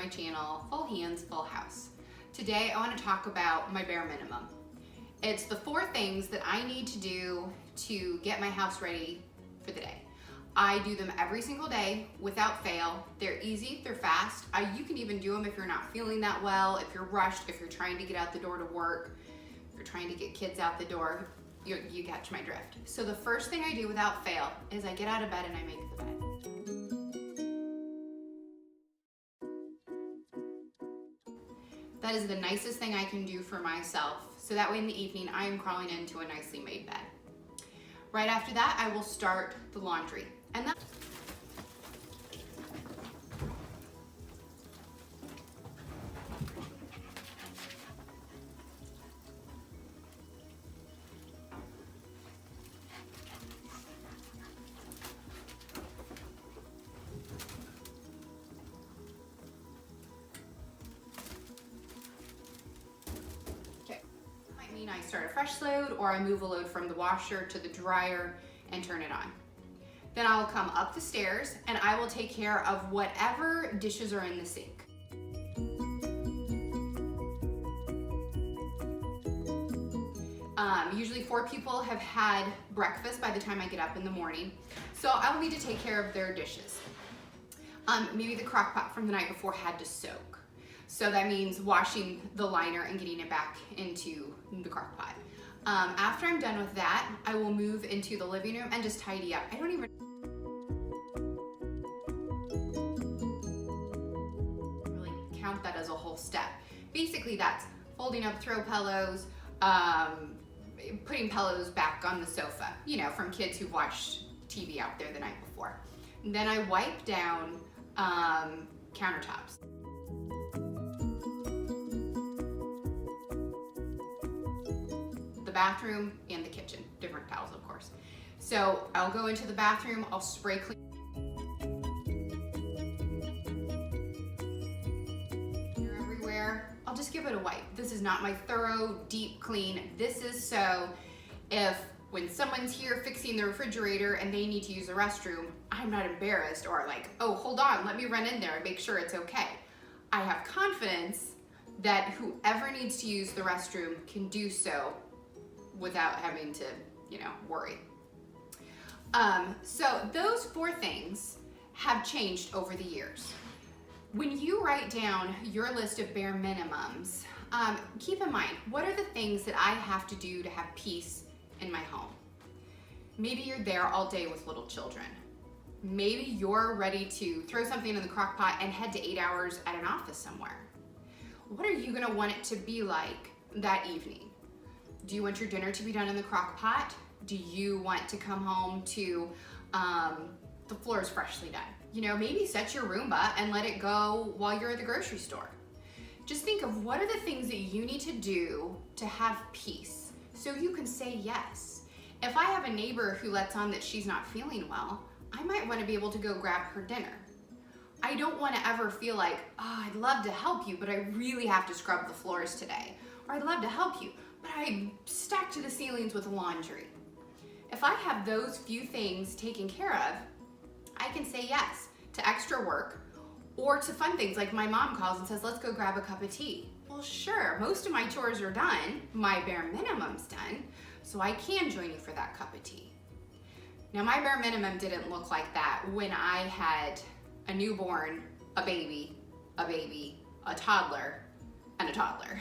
my channel, Full Hands, Full House. Today I want to talk about my bare minimum. It's the 4 things that I need to do to get my house ready for the day. I do them every single day without fail. They're easy, they're fast. You can even do them if you're not feeling that well, if you're rushed, if you're trying to get out the door to work, if you're trying to get kids out the door, you catch my drift. So the first thing I do without fail is I get out of bed and I make the bed. That is the nicest thing I can do for myself, so that way in the evening I am crawling into a nicely made bed. Right after that, I will start the laundry. And that might mean I start a fresh load, or I move a load from the washer to the dryer and turn it on. Then I'll come up the stairs and I will take care of whatever dishes are in the sink. Usually 4 people have had breakfast by the time I get up in the morning, so I will need to take care of their dishes. Maybe the crock pot from the night before had to soak. So that means washing the liner and getting it back into the crock pot. After I'm done with that, I will move into the living room and just tidy up. I don't even really count that as a whole step. Basically, that's folding up throw pillows, putting pillows back on the sofa, you know, from kids who watched TV out there the night before. And then I wipe down countertops. The bathroom and the kitchen, different towels of course. So I'll go into the bathroom, I'll spray clean everywhere. I'll just give it a wipe. This is not my thorough, deep clean. This is so if when someone's here fixing the refrigerator and they need to use the restroom, I'm not embarrassed or like, oh, hold on, let me run in there and make sure it's okay. I have confidence that whoever needs to use the restroom can do so without having to, worry. So those 4 things have changed over the years. When you write down your list of bare minimums, keep in mind, what are the things that I have to do to have peace in my home? Maybe you're there all day with little children. Maybe you're ready to throw something in the crock pot and head to 8 hours at an office somewhere. What are you gonna want it to be like that evening? Do you want your dinner to be done in the crock pot? Do you want to come home to the floor is freshly done? Maybe set your Roomba and let it go while you're at the grocery store. Just think of what are the things that you need to do to have peace so you can say yes. If I have a neighbor who lets on that she's not feeling well, I might want to be able to go grab her dinner. I don't want to ever feel like, oh, I'd love to help you, but I really have to scrub the floors today. Or I'd love to help you, but I'm stacked to the ceilings with laundry. If I have those few things taken care of, I can say yes to extra work or to fun things like my mom calls and says, let's go grab a cup of tea. Well, sure, most of my chores are done, my bare minimum's done, so I can join you for that cup of tea. Now, my bare minimum didn't look like that when I had a newborn, a baby, a toddler, and a toddler.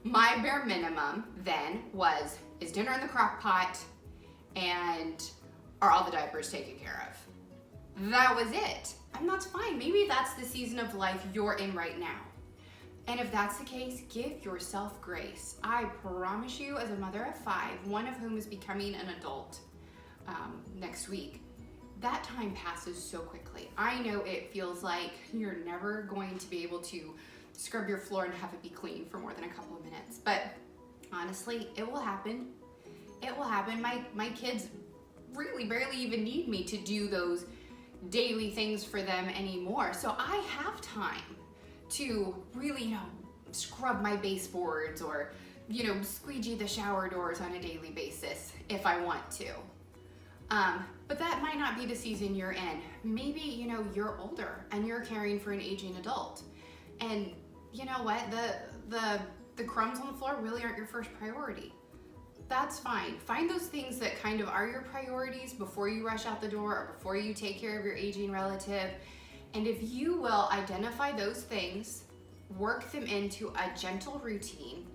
My bare minimum then was, is dinner in the crock pot and are all the diapers taken care of? That was it. And that's fine. Maybe that's the season of life you're in right now. And if that's the case, give yourself grace. I promise you, as a mother of 5, one of whom is becoming an adult next week, that time passes so quickly. I know it feels like you're never going to be able to scrub your floor and have it be clean for more than a couple of minutes, but honestly, it will happen. It will happen. My kids really barely even need me to do those daily things for them anymore. So I have time to really, scrub my baseboards or, squeegee the shower doors on a daily basis if I want to. But that might not be the season you're in. Maybe, you're older and you're caring for an aging adult. And you know what? The crumbs on the floor really aren't your first priority. That's fine. Find those things that kind of are your priorities before you rush out the door or before you take care of your aging relative. And if you will identify those things, work them into a gentle routine,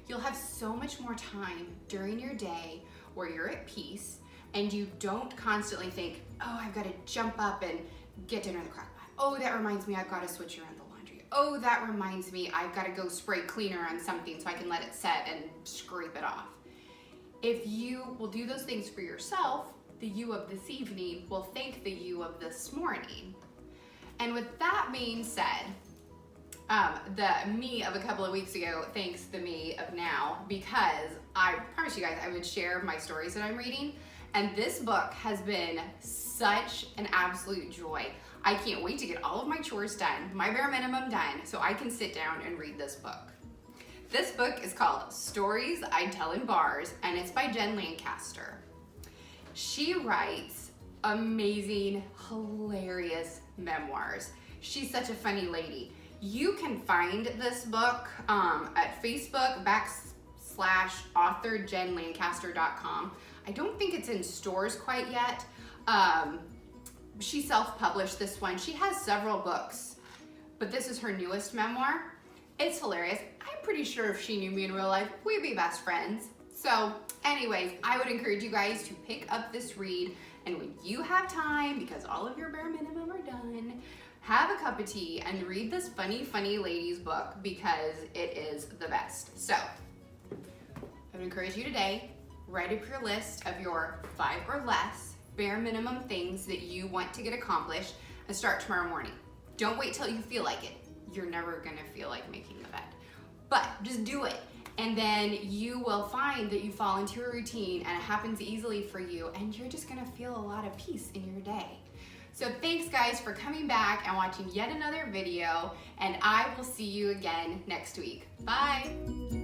you'll have so much more time during your day where you're at peace and you don't constantly think, oh, I've got to jump up and get dinner in the crock pot. Oh, that reminds me, I've got to switch around the laundry. Oh, that reminds me, I've got to go spray cleaner on something so I can let it set and scrape it off. If you will do those things for yourself, the you of this evening will thank the you of this morning. And with that being said, the me of a couple of weeks ago thanks the me of now, because I promise you guys I would share my stories that I'm reading, and this book has been such an absolute joy. I can't wait to get all of my chores done, my bare minimum done, so I can sit down and read this book. This book is called Stories I Tell in Bars, and it's by Lancaster. She writes amazing, hilarious memoirs. She's such a funny lady. You can find this book at Facebook /authorjenlancaster.com. I don't think it's in stores quite yet. She self-published this one. She has several books, but this is her newest memoir. It's hilarious. I'm pretty sure if she knew me in real life, we'd be best friends. So anyways, I would encourage you guys to pick up this read, and when you have time, because all of your bare minimum are done, have a cup of tea and read this funny lady's book, because it is the best. So I would encourage you today, write up your list of your 5 or less bare minimum things that you want to get accomplished and start tomorrow morning. Don't wait till you feel like it. You're never gonna feel like making the bed, but just do it. And then you will find that you fall into a routine and it happens easily for you, and you're just gonna feel a lot of peace in your day. So thanks guys for coming back and watching yet another video, and I will see you again next week. Bye.